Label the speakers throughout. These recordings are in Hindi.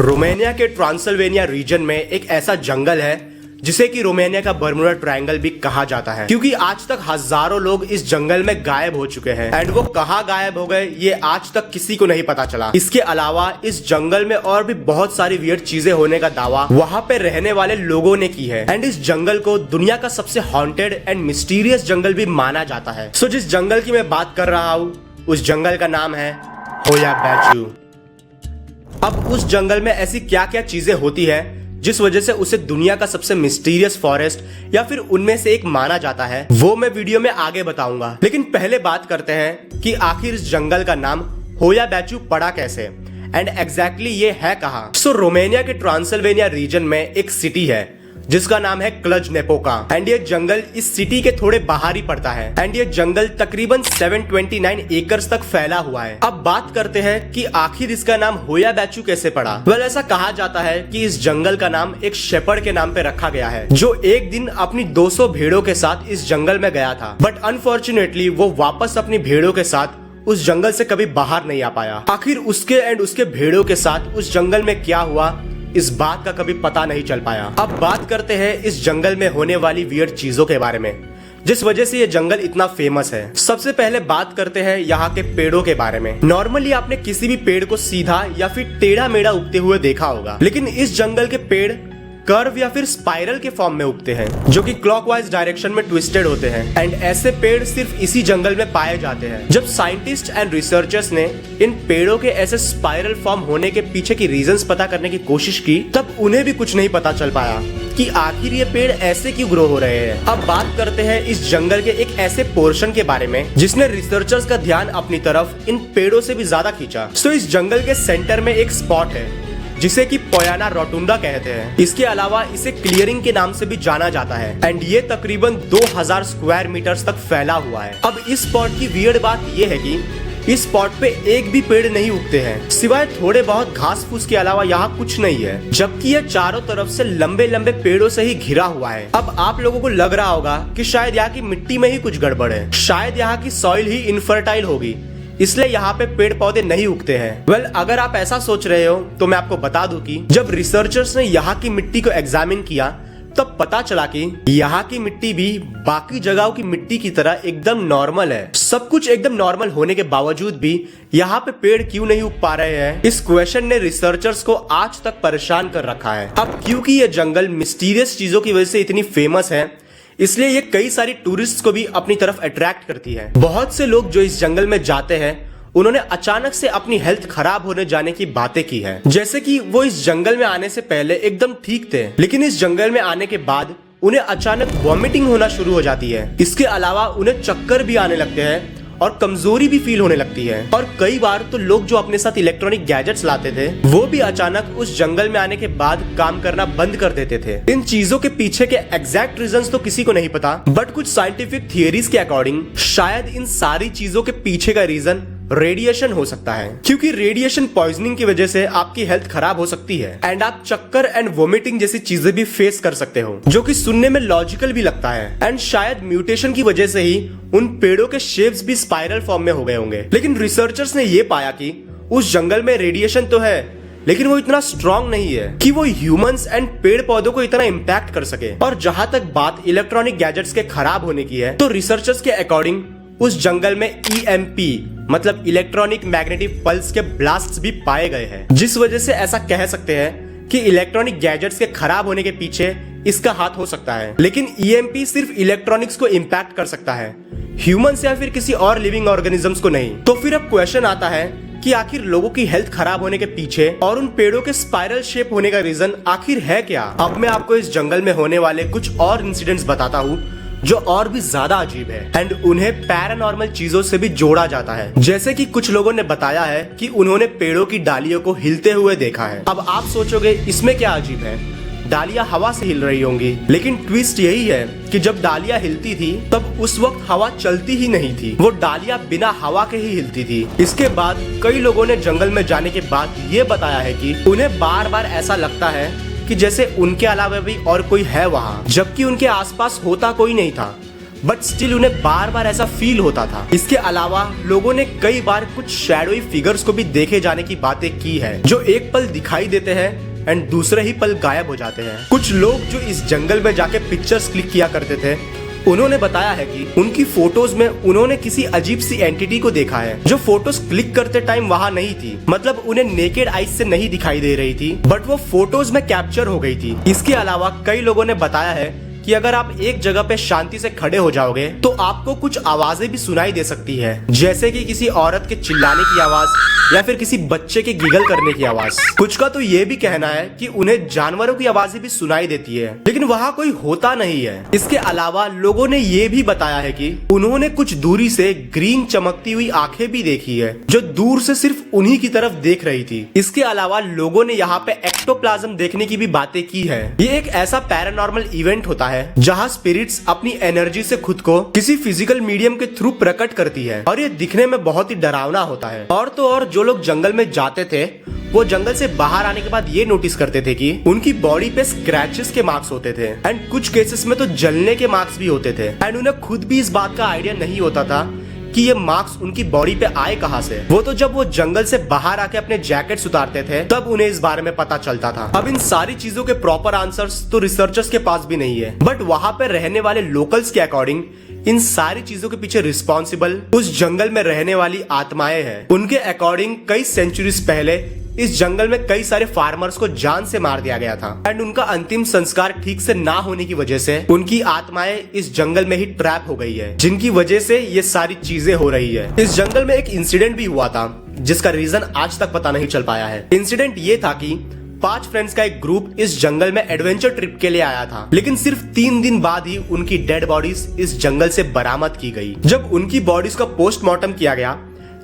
Speaker 1: रोमानिया के ट्रांसिल्वेनिया रीजन में एक ऐसा जंगल है जिसे कि रोमानिया का बर्मुडा ट्रायंगल भी कहा जाता है, क्योंकि आज तक हजारों लोग इस जंगल में गायब हो चुके हैं एंड वो कहाँ गायब हो गए ये आज तक किसी को नहीं पता चला। इसके अलावा इस जंगल में और भी बहुत सारी वियर्ड चीजें होने का दावा वहाँ पे रहने वाले लोगों ने की है एंड इस जंगल को दुनिया का सबसे हॉन्टेड एंड मिस्टीरियस जंगल भी माना जाता है। सो जिस जंगल की मैं बात कर रहा हूँ उस जंगल का नाम है होया बैचू। अब उस जंगल में ऐसी क्या क्या चीजें होती है जिस वजह से उसे दुनिया का सबसे मिस्टीरियस फॉरेस्ट या फिर उनमें से एक माना जाता है, वो मैं वीडियो में आगे बताऊंगा। लेकिन पहले बात करते हैं कि आखिर इस जंगल का नाम होया बैचू पड़ा कैसे एंड एग्जैक्टली ये है कहाँ। सो रोमानिया के ट्रांसिल्वेनिया रीजन में एक सिटी है जिसका नाम है क्लज नेपोका एंड ये जंगल इस सिटी के थोड़े बाहर ही पड़ता है एंड ये जंगल तकरीबन 729 एकर्स तक फैला हुआ है। अब बात करते हैं कि आखिर इसका नाम होया बैचू कैसे पड़ा। वेल ऐसा कहा जाता है कि इस जंगल का नाम एक शेपर्ड के नाम पे रखा गया है जो एक दिन अपनी 200 भेड़ों के साथ इस जंगल में गया था, बट अनफॉर्चुनेटली वो वापस अपनी भेड़ों के साथ उस जंगल से कभी बाहर नहीं आ पाया। आखिर उसके एंड उसके भेड़ों के साथ उस जंगल में क्या हुआ इस बात का कभी पता नहीं चल पाया। अब बात करते हैं इस जंगल में होने वाली वियर्ड चीजों के बारे में जिस वजह से ये जंगल इतना फेमस है। सबसे पहले बात करते हैं यहाँ के पेड़ों के बारे में। नॉर्मली आपने किसी भी पेड़ को सीधा या फिर टेढ़ा मेढ़ा उगते हुए देखा होगा, लेकिन इस जंगल के पेड़ कर्व या फिर स्पाइरल के फॉर्म में उगते हैं जो कि क्लॉकवाइज डायरेक्शन में ट्विस्टेड होते हैं एंड ऐसे पेड़ सिर्फ इसी जंगल में पाए जाते हैं। जब साइंटिस्ट एंड रिसर्चर्स ने इन पेड़ों के ऐसे स्पाइरल फॉर्म होने के पीछे की रीजंस पता करने की कोशिश की, तब उन्हें भी कुछ नहीं पता चल पाया कि आखिर ये पेड़ ऐसे क्यों ग्रो हो रहे हैं। अब बात करते हैं इस जंगल के एक ऐसे पोर्शन के बारे में जिसने रिसर्चर्स का ध्यान अपनी तरफ इन पेड़ों से भी ज्यादा खींचा। सो इस जंगल के सेंटर में एक स्पॉट है जिसे कि पोयाना रोटुंडा कहते हैं। इसके अलावा इसे क्लियरिंग के नाम से भी जाना जाता है एंड ये तकरीबन 2000 स्क्वायर मीटर्स तक फैला हुआ है। अब इस स्पॉट की वियर्ड बात ये है कि इस स्पॉट पे एक भी पेड़ नहीं उगते हैं, सिवाय थोड़े बहुत घास फूस के अलावा यहाँ कुछ नहीं है, जबकि यह चारों तरफ से लंबे लंबे पेड़ों से ही घिरा हुआ है। अब आप लोगों को लग रहा होगा कि शायद यहाँ की मिट्टी में ही कुछ गड़बड़ है, शायद यहाँ की सॉइल ही इनफर्टाइल होगी इसलिए यहाँ पे पेड़ पौधे नहीं उगते हैं। वेल अगर आप ऐसा सोच रहे हो तो मैं आपको बता दूं कि जब रिसर्चर्स ने यहाँ की मिट्टी को एग्जामिन किया तब पता चला कि यहाँ की मिट्टी भी बाकी जगहों की मिट्टी की तरह एकदम नॉर्मल है। सब कुछ एकदम नॉर्मल होने के बावजूद भी यहाँ पे पेड़ क्यों नहीं उग पा रहे हैं, इस क्वेश्चन ने रिसर्चर्स को आज तक परेशान कर रखा है। अब क्योंकि ये जंगल मिस्टीरियस चीजों की वजह से इतनी फेमस है इसलिए ये कई सारी टूरिस्ट को भी अपनी तरफ अट्रैक्ट करती है। बहुत से लोग जो इस जंगल में जाते हैं उन्होंने अचानक से अपनी हेल्थ खराब होने जाने की बातें की है, जैसे कि वो इस जंगल में आने से पहले एकदम ठीक थे लेकिन इस जंगल में आने के बाद उन्हें अचानक वॉमिटिंग होना शुरू हो जाती है। इसके अलावा उन्हें चक्कर भी आने लगते हैं और कमजोरी भी फील होने लगती है और कई बार तो लोग जो अपने साथ इलेक्ट्रॉनिक गैजेट्स लाते थे वो भी अचानक उस जंगल में आने के बाद काम करना बंद कर देते थे। इन चीजों के पीछे के एग्जैक्ट रीजंस तो किसी को नहीं पता, बट कुछ साइंटिफिक थियरीज के अकॉर्डिंग शायद इन सारी चीजों के पीछे का रीजन रेडिएशन हो सकता है, क्योंकि रेडिएशन पॉइजनिंग की वजह से आपकी हेल्थ खराब हो सकती है एंड आप चक्कर एंड वोमिटिंग जैसी चीजें भी फेस कर सकते हो, जो कि सुनने में लॉजिकल भी लगता है। एंड शायद म्यूटेशन की वजह से ही उन पेड़ों के शेप्स भी स्पाइरल फॉर्म में हो गए होंगे। लेकिन रिसर्चर्स ने ये पाया कि उस जंगल में रेडिएशन तो है लेकिन वो इतना स्ट्रॉन्ग नहीं है कि वो ह्यूमंस एंड पेड़ पौधों को इतना इम्पैक्ट कर सके। और जहां तक बात इलेक्ट्रॉनिक गैजेट्स के खराब होने की है तो रिसर्चर्स के अकॉर्डिंग उस जंगल में EMP मतलब इलेक्ट्रॉनिक मैग्नेटिक पल्स के ब्लास्ट्स भी पाए गए हैं, जिस वजह से ऐसा कह सकते हैं कि इलेक्ट्रॉनिक गैजेट्स के खराब होने के पीछे इसका हाथ हो सकता है। लेकिन EMP सिर्फ इलेक्ट्रॉनिक्स को इम्पैक्ट कर सकता है, ह्यूमंस या फिर किसी और लिविंग ऑर्गेनिजम्स को नहीं। तो फिर अब क्वेश्चन आता है कि आखिर लोगों की हेल्थ खराब होने के पीछे और उन पेड़ों के स्पाइरल शेप होने का रीजन आखिर है क्या। अब मैं आपको इस जंगल में होने वाले कुछ और इंसिडेंट्स बताता हूँ जो और भी ज्यादा अजीब है एंड उन्हें पैरानॉर्मल चीजों से भी जोड़ा जाता है। जैसे कि कुछ लोगों ने बताया है कि उन्होंने पेड़ों की डालियों को हिलते हुए देखा है। अब आप सोचोगे इसमें क्या अजीब है, डालियां हवा से हिल रही होंगी, लेकिन ट्विस्ट यही है कि जब डालियां हिलती थी तब उस वक्त हवा चलती ही नहीं थी, वो डालियां बिना हवा के ही हिलती थी। इसके बाद कई लोगों ने जंगल में जाने के बाद ये बताया है कि उन्हें बार बार ऐसा लगता है कि जैसे उनके अलावा भी और कोई है वहाँ, जबकि उनके आसपास होता कोई नहीं था, बट स्टिल उन्हें बार बार ऐसा फील होता था। इसके अलावा लोगों ने कई बार कुछ शैडोई फिगर्स को भी देखे जाने की बातें की है, जो एक पल दिखाई देते हैं एंड दूसरे ही पल गायब हो जाते हैं। कुछ लोग जो इस जंगल में जाके पिक्चर्स क्लिक किया करते थे, उन्होंने बताया है कि उनकी फोटोज में उन्होंने किसी अजीब सी एंटिटी को देखा है, जो फोटोज क्लिक करते टाइम वहां नहीं थी। मतलब उन्हें नेकेड आईज से नहीं दिखाई दे रही थी, बट वो फोटोज में कैप्चर हो गई थी। इसके अलावा कई लोगों ने बताया है कि अगर आप एक जगह पे शांति से खड़े हो जाओगे तो आपको कुछ आवाजें भी सुनाई दे सकती है, जैसे कि किसी औरत के चिल्लाने की आवाज या फिर किसी बच्चे के गिगल करने की आवाज। कुछ का तो ये भी कहना है कि उन्हें जानवरों की आवाजें भी सुनाई देती है, लेकिन वहाँ कोई होता नहीं है। इसके अलावा लोगों ने ये भी बताया है कि उन्होंने कुछ दूरी से ग्रीन चमकती हुई आंखें भी देखी है, जो दूर से सिर्फ उन्हीं की तरफ देख रही थी। इसके अलावा लोगों ने यहाँ पे एक्टोप्लाज्म देखने की भी बातें की है। ये एक ऐसा पैरानॉर्मल इवेंट होता है जहाँ स्पिरिट्स अपनी एनर्जी से खुद को किसी फिजिकल मीडियम के थ्रू प्रकट करती है, और ये दिखने में बहुत ही डरावना होता है। और तो और जो लोग जंगल में जाते थे, वो जंगल से बाहर आने के बाद ये नोटिस करते थे कि उनकी बॉडी पे स्क्रैचेस के मार्क्स होते थे, एंड कुछ केसेस में तो जलने के मार्क्स भी होते थे। एंड उन्हें खुद भी इस बात का आइडिया नहीं होता था कि ये मार्क्स उनकी बॉडी पे आए कहां से। वो तो जब वो जंगल से बाहर आके अपने जैकेट्स उतारते थे, तब उन्हें इस बारे में पता चलता था। अब इन सारी चीजों के प्रॉपर आंसर्स तो रिसर्चर्स के पास भी नहीं है, बट वहां पे रहने वाले लोकल्स के अकॉर्डिंग इन सारी चीजों के पीछे रिस्पॉन्सिबल उस जंगल में रहने वाली आत्माएं हैं। उनके अकॉर्डिंग कई सेंचुरीज पहले इस जंगल में कई सारे फार्मर्स को जान से मार दिया गया था, एंड उनका अंतिम संस्कार ठीक से ना होने की वजह से उनकी आत्माएं इस जंगल में ही ट्रैप हो गई है, जिनकी वजह से ये सारी चीजें हो रही है। इस जंगल में एक इंसिडेंट भी हुआ था, जिसका रीजन आज तक पता नहीं चल पाया है। इंसिडेंट ये था कि 5 फ्रेंड्स का एक ग्रुप इस जंगल में एडवेंचर ट्रिप के लिए आया था, लेकिन सिर्फ 3 दिन बाद ही उनकी डेड बॉडीज इस जंगल से बरामद की गई। जब उनकी बॉडीज का पोस्टमार्टम किया गया,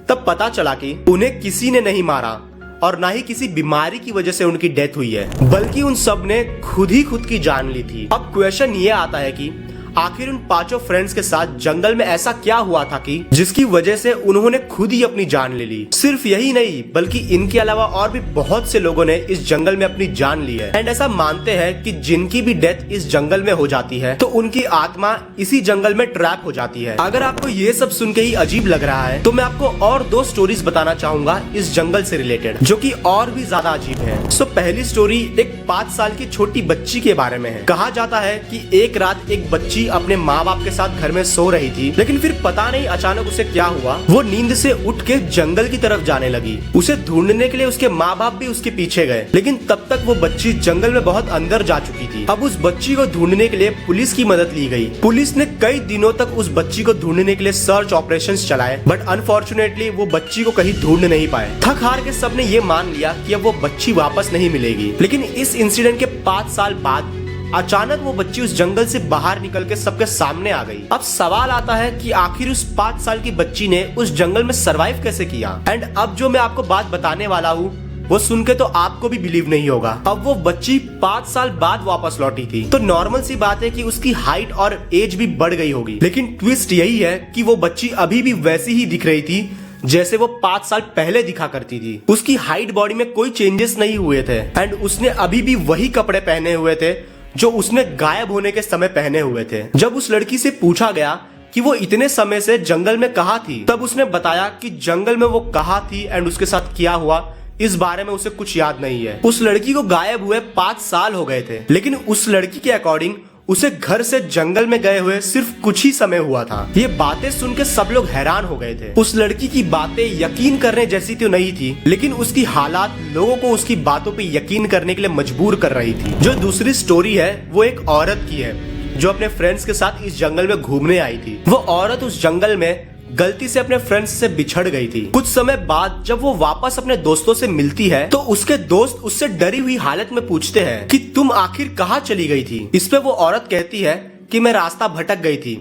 Speaker 1: तब पता चला कि उन्हें किसी ने नहीं मारा और ना ही किसी बीमारी की वजह से उनकी डेथ हुई है, बल्कि उन सब ने खुद ही खुद की जान ली थी। अब क्वेश्चन ये आता है कि आखिर उन 5 फ्रेंड्स के साथ जंगल में ऐसा क्या हुआ था कि जिसकी वजह से उन्होंने खुद ही अपनी जान ले ली। सिर्फ यही नहीं, बल्कि इनके अलावा और भी बहुत से लोगों ने इस जंगल में अपनी जान ली है, एंड ऐसा मानते हैं कि जिनकी भी डेथ इस जंगल में हो जाती है, तो उनकी आत्मा इसी जंगल में ट्रैप हो जाती है। अगर आपको ये सब सुन के ही अजीब लग रहा है, तो मैं आपको और 2 स्टोरीज बताना चाहूंगा इस जंगल से रिलेटेड, जो कि और भी ज्यादा अजीब है। सो पहली स्टोरी एक 5 साल की छोटी बच्ची के बारे में है। कहा जाता है कि एक रात एक बच्ची अपने माँ बाप के साथ घर में सो रही थी, लेकिन फिर पता नहीं अचानक उसे क्या हुआ, वो नींद से उठ के जंगल की तरफ जाने लगी। उसे ढूंढने के लिए उसके माँ बाप भी उसके पीछे गए, लेकिन तब तक वो बच्ची जंगल में बहुत अंदर जा चुकी थी। अब उस बच्ची को ढूंढने के लिए पुलिस की मदद ली गई। पुलिस ने कई दिनों तक उस बच्ची को ढूंढने के लिए सर्च ऑपरेशंस चलाए, बट अनफॉर्चुनेटली वो बच्ची को कहीं ढूंढ नहीं पाए। थक हार के सबने ये मान लिया कि अब वो बच्ची वापस नहीं मिलेगी। लेकिन इस इंसिडेंट के 5 साल बाद अचानक वो बच्ची उस जंगल से बाहर निकल के सबके सामने आ गई। अब सवाल आता है कि आखिर उस 5 साल की बच्ची ने उस जंगल में सरवाइव कैसे किया। एंड अब जो मैं आपको बात बताने वाला हूँ, वो सुन के तो आपको भी बिलीव नहीं होगा। अब वो बच्ची 5 साल बाद वापस लौटी थी, तो नॉर्मल सी बात है कि उसकी हाइट और एज भी बढ़ गई होगी। लेकिन ट्विस्ट यही है कि वो बच्ची अभी भी वैसी ही दिख रही थी जैसे वो 5 साल पहले दिखा करती थी। उसकी हाइट बॉडी में कोई चेंजेस नहीं हुए थे, एंड उसने अभी भी वही कपड़े पहने हुए थे जो उसने गायब होने के समय पहने हुए थे। जब उस लड़की से पूछा गया कि वो इतने समय से जंगल में कहाँ थी, तब उसने बताया कि जंगल में वो कहाँ थी एंड उसके साथ क्या हुआ, इस बारे में उसे कुछ याद नहीं है। उस लड़की को गायब हुए 5 साल हो गए थे, लेकिन उस लड़की के अकॉर्डिंग उसे घर से जंगल में गए हुए सिर्फ कुछ ही समय हुआ था। ये बातें सुन के सब लोग हैरान हो गए थे। उस लड़की की बातें यकीन करने जैसी तो नहीं थी, लेकिन उसकी हालात लोगों को उसकी बातों पे यकीन करने के लिए मजबूर कर रही थी। जो दूसरी स्टोरी है वो एक औरत की है, जो अपने फ्रेंड्स के साथ इस जंगल में घूमने आई थी। वो औरत उस जंगल में गलती से अपने फ्रेंड्स से बिछड़ गई थी। कुछ समय बाद जब वो वापस अपने दोस्तों से मिलती है, तो उसके दोस्त उससे डरी हुई हालत में पूछते हैं कि तुम आखिर कहाँ चली गई थी। इस पे वो औरत कहती है कि मैं रास्ता भटक गई थी,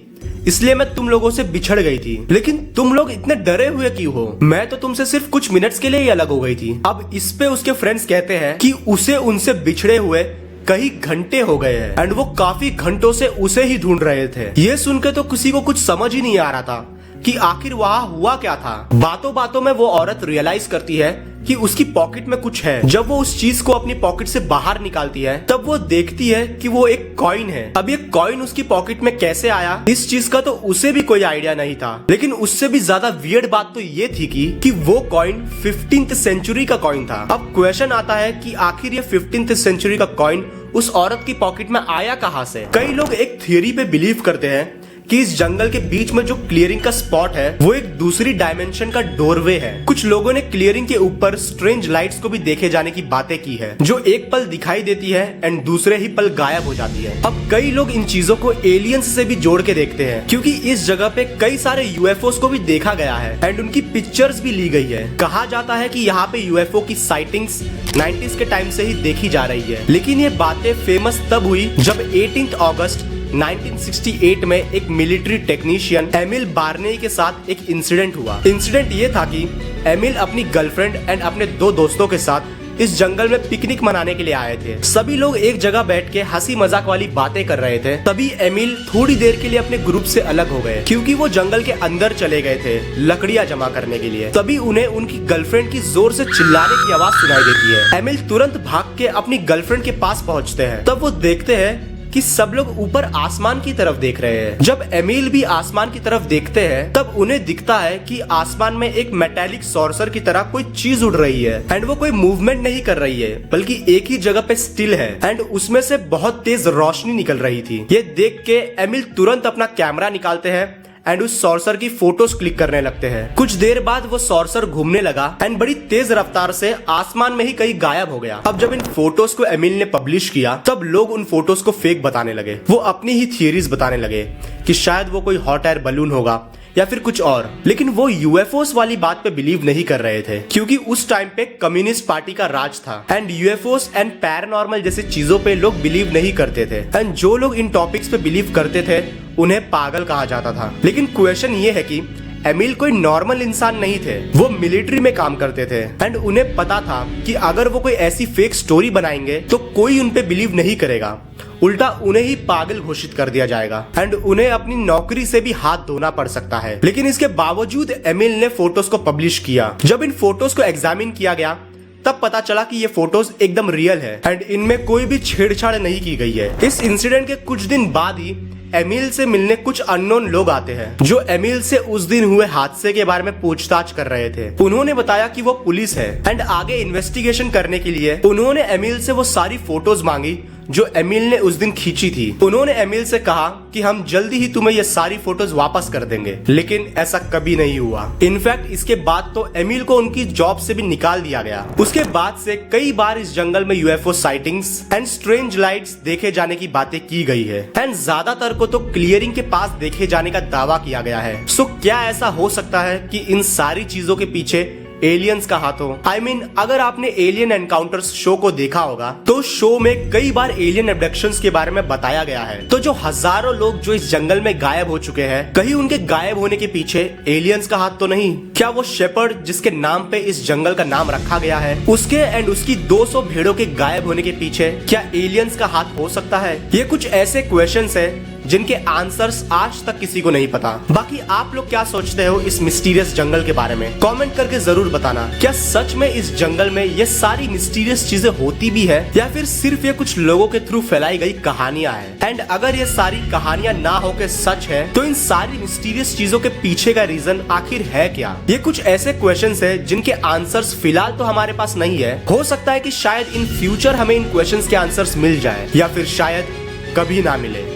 Speaker 1: इसलिए मैं तुम लोगों से बिछड़ गई थी। लेकिन तुम लोग इतने डरे हुए क्यों हो? मैं तो तुमसे सिर्फ कुछ मिनट्स के लिए ही अलग हो गई थी। अब इस पे उसके फ्रेंड्स कहते हैं कि उसे उनसे बिछड़े हुए कई घंटे हो गए हैं, एंड वो काफी घंटों से उसे ही ढूंढ रहे थे। ये सुनकर तो किसी को कुछ समझ ही नहीं आ रहा था कि आखिर वहाँ हुआ क्या था। बातों बातों में वो औरत रियलाइज करती है कि उसकी पॉकेट में कुछ है। जब वो उस चीज को अपनी पॉकेट से बाहर निकालती है, तब वो देखती है कि वो एक कॉइन है। अब ये कॉइन उसकी पॉकेट में कैसे आया, इस चीज का तो उसे भी कोई आइडिया नहीं था। लेकिन उससे भी ज्यादा वियर्ड बात तो ये थी कि वो कॉइन 15th सेंचुरी का कॉइन था। अब क्वेश्चन आता है कि आखिर ये 15th सेंचुरी का कॉइन उस औरत की पॉकेट में आया कहां से। कई लोग एक थियरी पे बिलीव करते हैं कि इस जंगल के बीच में जो क्लियरिंग का स्पॉट है वो एक दूसरी डायमेंशन का डोरवे है। कुछ लोगों ने क्लियरिंग के ऊपर स्ट्रेंज लाइट्स को भी देखे जाने की बातें की है, जो एक पल दिखाई देती है एंड दूसरे ही पल गायब हो जाती है। अब कई लोग इन चीजों को एलियंस से भी जोड़ के देखते हैं, क्योंकि इस जगह पे कई सारे यूएफओस को भी देखा गया है एंड उनकी पिक्चर्स भी ली गई है। कहा जाता है कि यहाँ पे यूएफओ की साइटिंग्स 90s के टाइम से ही देखी जा रही है। लेकिन ये बातें फेमस तब हुई जब 18 अगस्त 1968 में एक मिलिट्री टेक्नीशियन एमिल बार्ने के साथ एक इंसिडेंट हुआ। इंसिडेंट ये था कि एमिल अपनी गर्लफ्रेंड एंड अपने 2 दोस्तों के साथ इस जंगल में पिकनिक मनाने के लिए आए थे। सभी लोग एक जगह बैठ के हंसी मजाक वाली बातें कर रहे थे। तभी एमिल थोड़ी देर के लिए अपने ग्रुप से अलग हो गए, क्योंकि वो जंगल के अंदर चले गए थे लकड़ियां जमा करने के लिए। तभी उन्हें उनकी गर्लफ्रेंड की जोर से चिल्लाने की आवाज सुनाई देती है। एमिल तुरंत भाग के अपनी गर्लफ्रेंड के पास पहुंचते हैं। तब वो देखते हैं कि सब लोग ऊपर आसमान की तरफ देख रहे हैं। जब एमिल भी आसमान की तरफ देखते हैं तब उन्हें दिखता है कि आसमान में एक मेटालिक सॉर्सर की तरह कोई चीज उड़ रही है एंड वो कोई मूवमेंट नहीं कर रही है, बल्कि एक ही जगह पे स्टिल है एंड उसमें से बहुत तेज रोशनी निकल रही थी। ये देख के एमिल तुरंत अपना कैमरा निकालते हैं एंड उस सॉर्सर की फोटोज क्लिक करने लगते हैं। कुछ देर बाद वो सॉर्सर घूमने लगा एंड बड़ी तेज रफ्तार से आसमान में ही कहीं गायब हो गया। अब जब इन फोटोज को एमिल ने पब्लिश किया तब लोग उन फोटोज को फेक बताने लगे। वो अपनी ही थियरीज बताने लगे कि शायद वो कोई हॉट एयर बलून होगा या फिर कुछ और। लेकिन वो यूएफओस वाली बात पे बिलीव नहीं कर रहे थे, क्योंकि उस टाइम पे कम्युनिस्ट पार्टी का राज था एंड यूएफओस एंड पैरानॉर्मल जैसी चीजों पे लोग बिलीव नहीं करते थे एंड जो लोग इन टॉपिक्स पे बिलीव करते थे उन्हें पागल कहा जाता था। लेकिन क्वेश्चन ये है कि एमिल कोई नॉर्मल इंसान नहीं थे, वो मिलिट्री में काम करते थे एंड उन्हें पता था कि अगर वो कोई ऐसी फेक स्टोरी बनाएंगे तो कोई उन पे बिलीव नहीं करेगा, उल्टा उन्हें ही पागल घोषित कर दिया जाएगा एंड उन्हें अपनी नौकरी से भी हाथ धोना पड़ सकता है। लेकिन इसके बावजूद एमिल ने फोटोज को पब्लिश किया। जब इन फोटोज को एग्जामिन किया गया तब पता चला कि ये फोटोज एकदम रियल है एंड इनमें कोई भी छेड़छाड़ नहीं की गई है। इस इंसिडेंट के कुछ दिन बाद ही एमिल से मिलने कुछ अननोन लोग आते हैं, जो एमिल से उस दिन हुए हादसे के बारे में पूछताछ कर रहे थे। उन्होंने बताया कि वो पुलिस है एंड आगे इन्वेस्टिगेशन करने के लिए उन्होंने एमिल से वो सारी फोटोज मांगी जो एमिल ने उस दिन खींची थी। उन्होंने एमिल से कहा कि हम जल्दी ही तुम्हें ये सारी फोटोज वापस कर देंगे, लेकिन ऐसा कभी नहीं हुआ। इनफैक्ट इसके बाद तो एमिल को उनकी जॉब से भी निकाल दिया गया। उसके बाद से कई बार इस जंगल में UFO sightings and strange lights देखे जाने की बातें की गई है एंड ज्यादातर को तो क्लियरिंग के पास देखे जाने का दावा किया गया है। सो क्या ऐसा हो सकता है कि इन सारी चीजों के पीछे एलियंस का हाथ हो? I mean, अगर आपने एलियन एनकाउंटर्स शो को देखा होगा तो शो में कई बार एलियन अब्डक्शंस के बारे में बताया गया है। तो जो हजारों लोग जो इस जंगल में गायब हो चुके हैं, कहीं उनके गायब होने के पीछे एलियंस का हाथ तो नहीं? क्या वो शेपर्ड जिसके नाम पे इस जंगल का नाम रखा गया है, उसके एंड उसकी 200 भेड़ों के गायब होने के पीछे क्या एलियंस का हाथ हो सकता है? ये कुछ ऐसे क्वेश्चंस है जिनके आंसर्स आज तक किसी को नहीं पता। बाकी आप लोग क्या सोचते हो इस मिस्टीरियस जंगल के बारे में? कमेंट करके जरूर बताना। क्या सच में इस जंगल में ये सारी मिस्टीरियस चीजें होती भी है या फिर सिर्फ ये कुछ लोगों के थ्रू फैलाई गई कहानियां हैं? एंड अगर ये सारी कहानियां ना होके सच है तो इन सारी मिस्टीरियस चीजों के पीछे का रीजन आखिर है क्या? ये कुछ ऐसे क्वेश्चंस है जिनके आंसर्स फिलहाल तो हमारे पास नहीं है। हो सकता है कि शायद इन फ्यूचर हमें इन क्वेश्चंस के आंसर्स मिल जाए या फिर शायद कभी ना मिले।